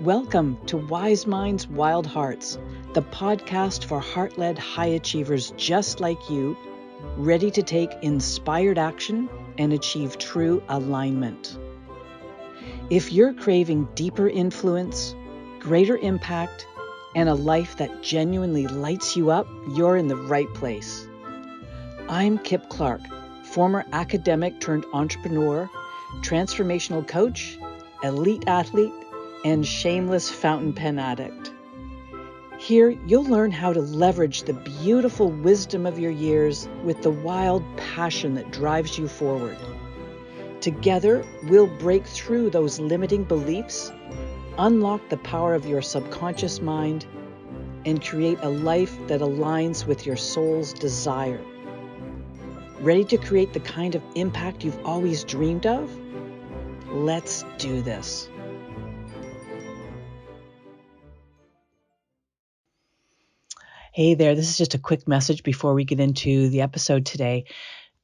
Welcome to Wise Minds, Wild Hearts, the podcast for heart-led high achievers just like you, ready to take inspired action and achieve true alignment. If you're craving deeper influence, greater impact, and a life that genuinely lights you up, you're in the right place. I'm Kip Clark, former academic turned entrepreneur, transformational coach, elite athlete, and shameless fountain pen addict. Here, you'll learn how to leverage the beautiful wisdom of your years with the wild passion that drives you forward. Together, we'll break through those limiting beliefs, unlock the power of your subconscious mind, and create a life that aligns with your soul's desire. Ready to create the kind of impact you've always dreamed of? Let's do this. Hey there, this is just a quick message before we get into the episode today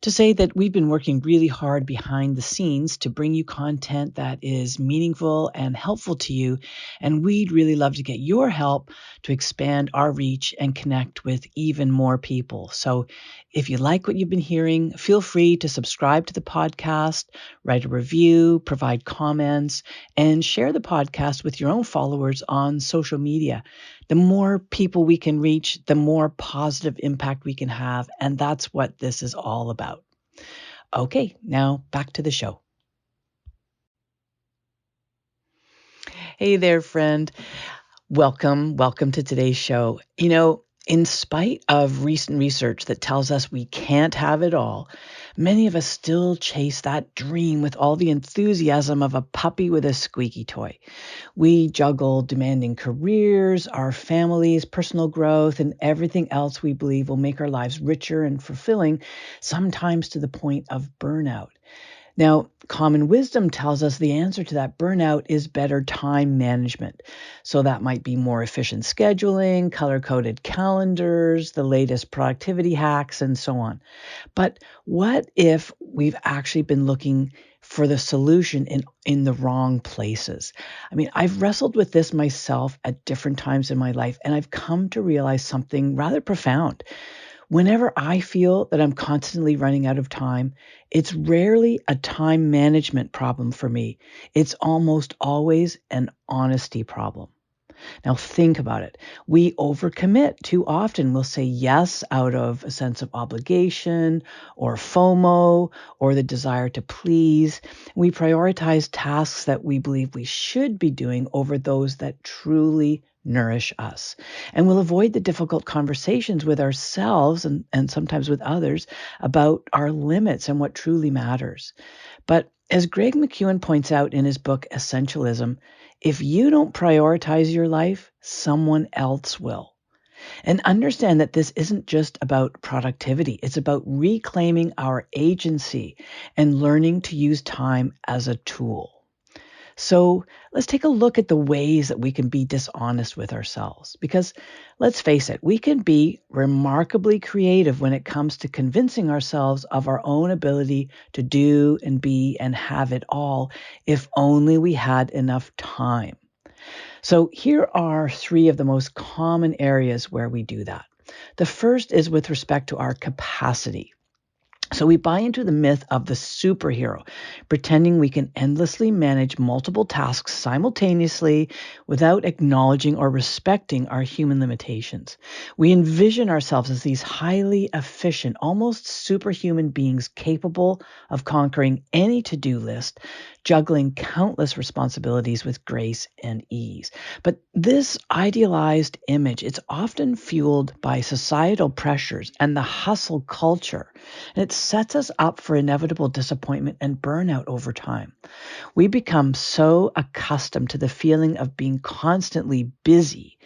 to say that we've been working really hard behind the scenes to bring you content that is meaningful and helpful to you, and we'd really love to get your help to expand our reach and connect with even more people. So if you like what you've been hearing, feel free to subscribe to the podcast, write a review, provide comments, and share the podcast with your own followers on social media. The more people we can reach, the more positive impact we can have, and that's what this is all about. Okay, now back to the show. Hey there, friend. Welcome to today's show. In spite of recent research that tells us we can't have it all, many of us still chase that dream with all the enthusiasm of a puppy with a squeaky toy. We juggle demanding careers, our families, personal growth, and everything else we believe will make our lives richer and fulfilling, sometimes to the point of burnout. Now, common wisdom tells us the answer to that burnout is better time management. So that might be more efficient scheduling, color-coded calendars, the latest productivity hacks, and so on. But what if we've actually been looking for the solution in the wrong places? I've wrestled with this myself at different times in my life, and I've come to realize something rather profound. Whenever I feel that I'm constantly running out of time, it's rarely a time management problem for me. It's almost always an honesty problem. Now think about it. We overcommit too often. We'll say yes out of a sense of obligation or FOMO or the desire to please. We prioritize tasks that we believe we should be doing over those that truly nourish us. And we'll avoid the difficult conversations with ourselves and sometimes with others about our limits and what truly matters. But as Greg McKeown points out in his book, Essentialism, if you don't prioritize your life, someone else will. And understand that this isn't just about productivity. It's about reclaiming our agency and learning to use time as a tool. So let's take a look at the ways that we can be dishonest with ourselves. Because let's face it, we can be remarkably creative when it comes to convincing ourselves of our own ability to do and be and have it all if only we had enough time. So here are three of the most common areas where we do that. The first is with respect to our capacity. So we buy into the myth of the superhero, pretending we can endlessly manage multiple tasks simultaneously without acknowledging or respecting our human limitations. We envision ourselves as these highly efficient, almost superhuman beings capable of conquering any to-do list, juggling countless responsibilities with grace and ease. But this idealized image, it's often fueled by societal pressures and the hustle culture. And it sets us up for inevitable disappointment and burnout over time. We become so accustomed to the feeling of being constantly busy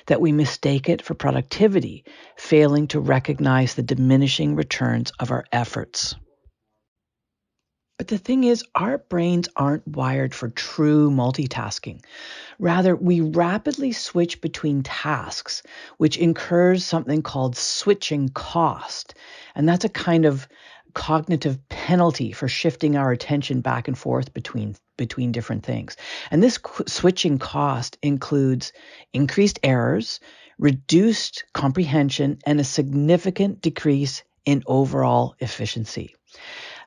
that we mistake it for productivity, failing to recognize the diminishing returns of our efforts. But the thing is, our brains aren't wired for true multitasking. Rather, we rapidly switch between tasks, which incurs something called switching cost. And that's a kind of cognitive penalty for shifting our attention back and forth between between different things. And this switching cost includes increased errors, reduced comprehension, and a significant decrease in overall efficiency.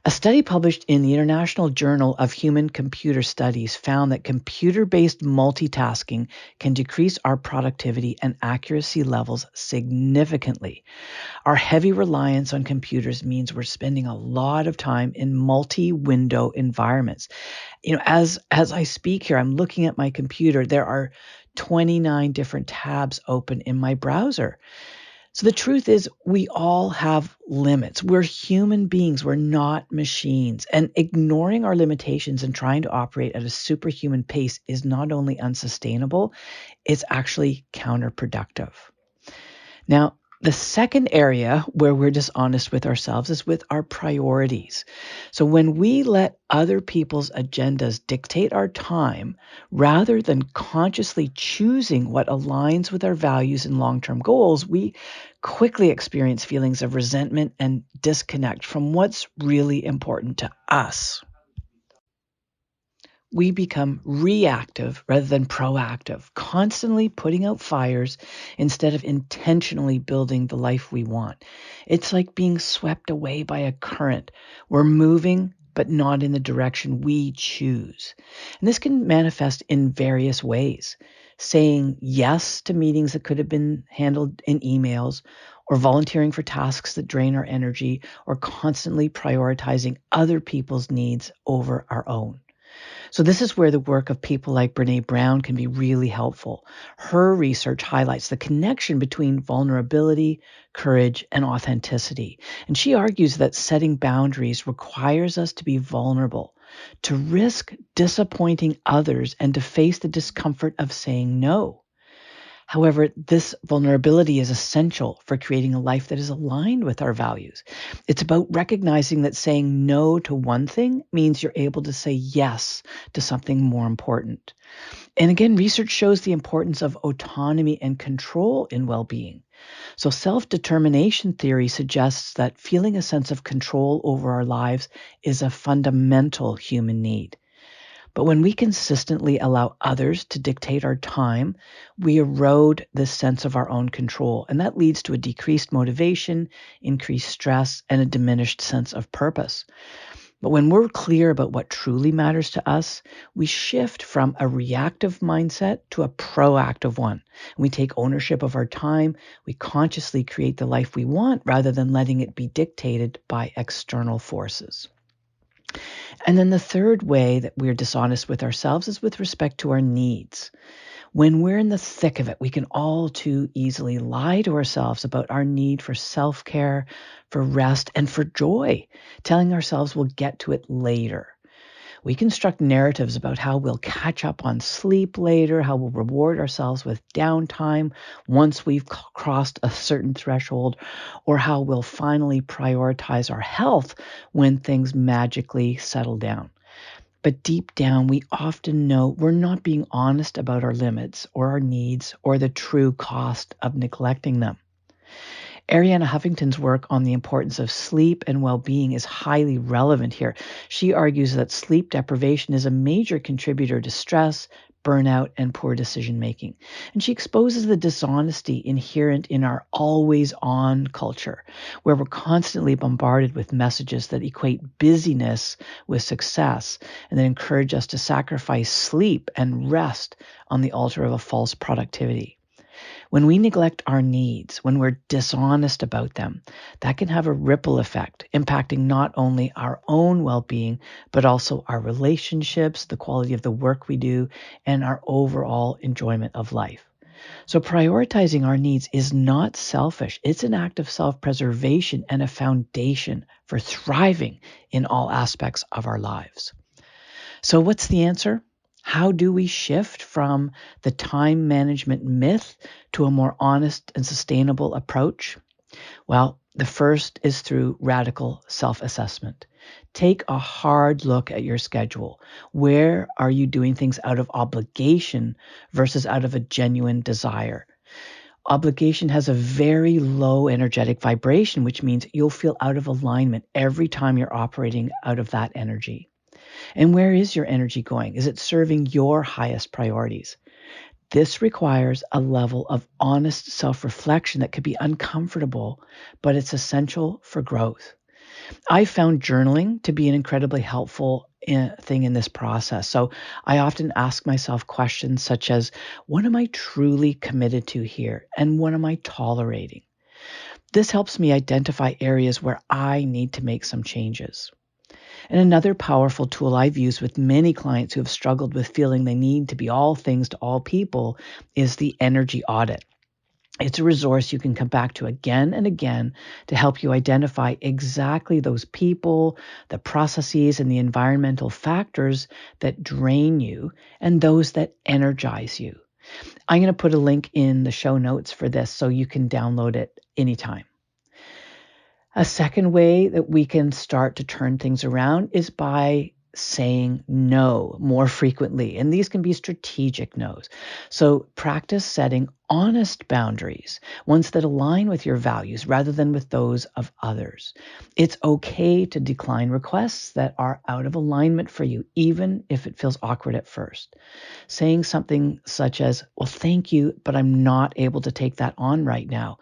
A study published in the International Journal of Human-Computer Studies found that computer-based multitasking can decrease our productivity and accuracy levels significantly. Our heavy reliance on computers means we're spending a lot of time in multi-window environments. As I speak here, I'm looking at my computer. There are 29 different tabs open in my browser. So the truth is, we all have limits. We're human beings. We're not machines. And ignoring our limitations and trying to operate at a superhuman pace is not only unsustainable, it's actually counterproductive. Now, the second area where we're dishonest with ourselves is with our priorities. So when we let other people's agendas dictate our time, rather than consciously choosing what aligns with our values and long-term goals, we quickly experience feelings of resentment and disconnect from what's really important to us. We become reactive rather than proactive, constantly putting out fires instead of intentionally building the life we want. It's like being swept away by a current. We're moving, but not in the direction we choose. And this can manifest in various ways. Saying yes to meetings that could have been handled in emails, or volunteering for tasks that drain our energy, or constantly prioritizing other people's needs over our own. So this is where the work of people like Brené Brown can be really helpful. Her research highlights the connection between vulnerability, courage, and authenticity. And she argues that setting boundaries requires us to be vulnerable, to risk disappointing others, and to face the discomfort of saying no. However, this vulnerability is essential for creating a life that is aligned with our values. It's about recognizing that saying no to one thing means you're able to say yes to something more important. And again, research shows the importance of autonomy and control in well-being. So self-determination theory suggests that feeling a sense of control over our lives is a fundamental human need. But when we consistently allow others to dictate our time, we erode this sense of our own control. And that leads to a decreased motivation, increased stress, and a diminished sense of purpose. But when we're clear about what truly matters to us, we shift from a reactive mindset to a proactive one. We take ownership of our time. We consciously create the life we want rather than letting it be dictated by external forces. And then the third way that we're dishonest with ourselves is with respect to our needs. When we're in the thick of it, we can all too easily lie to ourselves about our need for self-care, for rest, and for joy, telling ourselves we'll get to it later. We construct narratives about how we'll catch up on sleep later, how we'll reward ourselves with downtime once we've crossed a certain threshold, or how we'll finally prioritize our health when things magically settle down. But deep down, we often know we're not being honest about our limits or our needs or the true cost of neglecting them. Arianna Huffington's work on the importance of sleep and well-being is highly relevant here. She argues that sleep deprivation is a major contributor to stress, burnout, and poor decision-making. And she exposes the dishonesty inherent in our always-on culture, where we're constantly bombarded with messages that equate busyness with success and that encourage us to sacrifice sleep and rest on the altar of a false productivity. When we neglect our needs, when we're dishonest about them, that can have a ripple effect, impacting not only our own well-being, but also our relationships, the quality of the work we do, and our overall enjoyment of life. So prioritizing our needs is not selfish. It's an act of self-preservation and a foundation for thriving in all aspects of our lives. So what's the answer? How do we shift from the time management myth to a more honest and sustainable approach? Well, the first is through radical self-assessment. Take a hard look at your schedule. Where are you doing things out of obligation versus out of a genuine desire? Obligation has a very low energetic vibration, which means you'll feel out of alignment every time you're operating out of that energy. And where is your energy going? Is it serving your highest priorities? This requires a level of honest self-reflection that could be uncomfortable, but it's essential for growth. I found journaling to be an incredibly helpful thing in this process. So I often ask myself questions such as, what am I truly committed to here? And what am I tolerating? This helps me identify areas where I need to make some changes. And another powerful tool I've used with many clients who have struggled with feeling they need to be all things to all people is the energy audit. It's a resource you can come back to again and again to help you identify exactly those people, the processes, and the environmental factors that drain you and those that energize you. I'm going to put a link in the show notes for this so you can download it anytime. A second way that we can start to turn things around is by saying no more frequently. And these can be strategic no's. So practice setting honest boundaries, ones that align with your values rather than with those of others. It's okay to decline requests that are out of alignment for you, even if it feels awkward at first. Saying something such as, well, thank you, but I'm not able to take that on right now.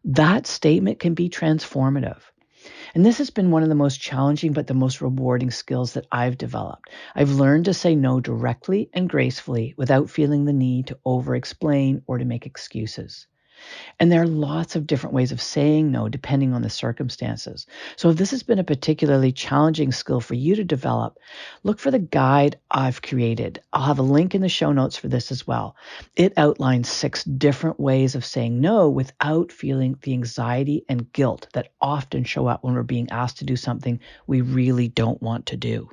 That statement can be transformative. And this has been one of the most challenging but the most rewarding skills that I've developed. I've learned to say no directly and gracefully without feeling the need to over-explain or to make excuses. And there are lots of different ways of saying no depending on the circumstances. So if this has been a particularly challenging skill for you to develop, look for the guide I've created. I'll have a link in the show notes for this as well. It outlines 6 different ways of saying no without feeling the anxiety and guilt that often show up when we're being asked to do something we really don't want to do.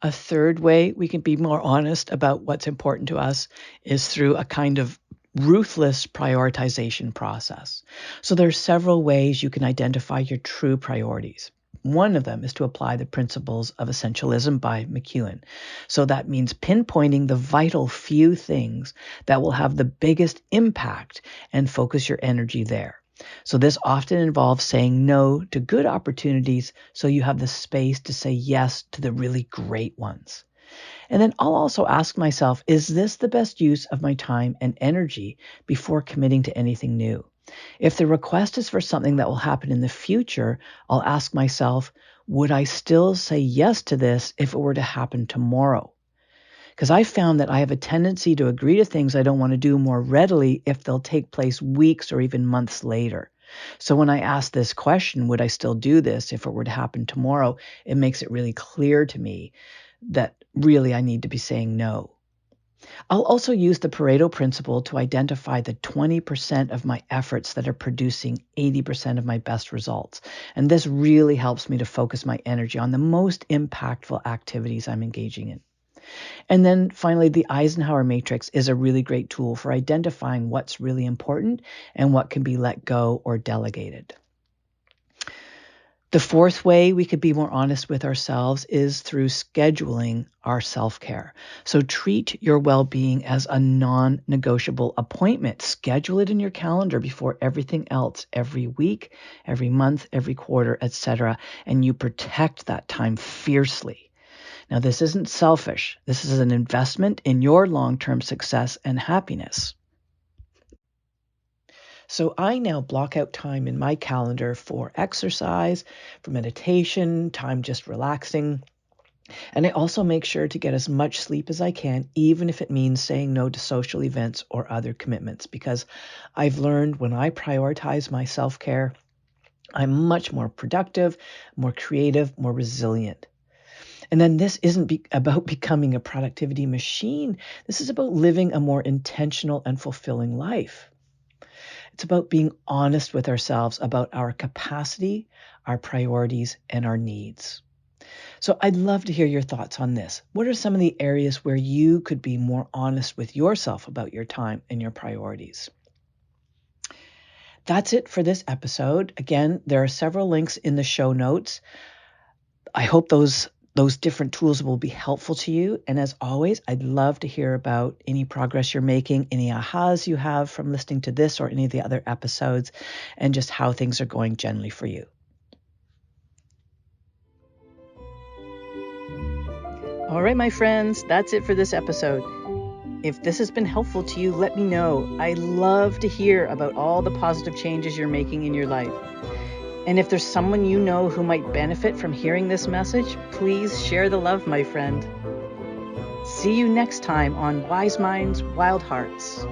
A third way we can be more honest about what's important to us is through a kind of ruthless prioritization process. So there are several ways you can identify your true priorities. One of them is to apply the principles of essentialism by McEwen. So that means pinpointing the vital few things that will have the biggest impact and focus your energy there. So this often involves saying no to good opportunities so you have the space to say yes to the really great ones. And then I'll also ask myself, is this the best use of my time and energy before committing to anything new? If the request is for something that will happen in the future, I'll ask myself, would I still say yes to this if it were to happen tomorrow? Because I found that I have a tendency to agree to things I don't want to do more readily if they'll take place weeks or even months later. So when I ask this question, would I still do this if it were to happen tomorrow, it makes it really clear to me that really I need to be saying no. I'll also use the Pareto principle to identify the 20% of my efforts that are producing 80% of my best results. And this really helps me to focus my energy on the most impactful activities I'm engaging in. And then finally, the Eisenhower matrix is a really great tool for identifying what's really important and what can be let go or delegated. The fourth way we could be more honest with ourselves is through scheduling our self-care. So treat your well-being as a non-negotiable appointment. Schedule it in your calendar before everything else, every week, every month, every quarter, etc. And you protect that time fiercely. Now, this isn't selfish. This is an investment in your long-term success and happiness. So I now block out time in my calendar for exercise, for meditation, time just relaxing. And I also make sure to get as much sleep as I can, even if it means saying no to social events or other commitments, because I've learned when I prioritize my self-care, I'm much more productive, more creative, more resilient. And then this isn't about becoming a productivity machine. This is about living a more intentional and fulfilling life. It's about being honest with ourselves about our capacity, our priorities, and our needs. So I'd love to hear your thoughts on this. What are some of the areas where you could be more honest with yourself about your time and your priorities? That's it for this episode. Again, there are several links in the show notes. I hope those different tools will be helpful to you. And as always, I'd love to hear about any progress you're making, any ahas you have from listening to this or any of the other episodes, and just how things are going generally for you. All right, my friends, that's it for this episode. If this has been helpful to you, let me know. I love to hear about all the positive changes you're making in your life. And if there's someone you know who might benefit from hearing this message, please share the love, my friend. See you next time on Wise Minds, Wild Hearts.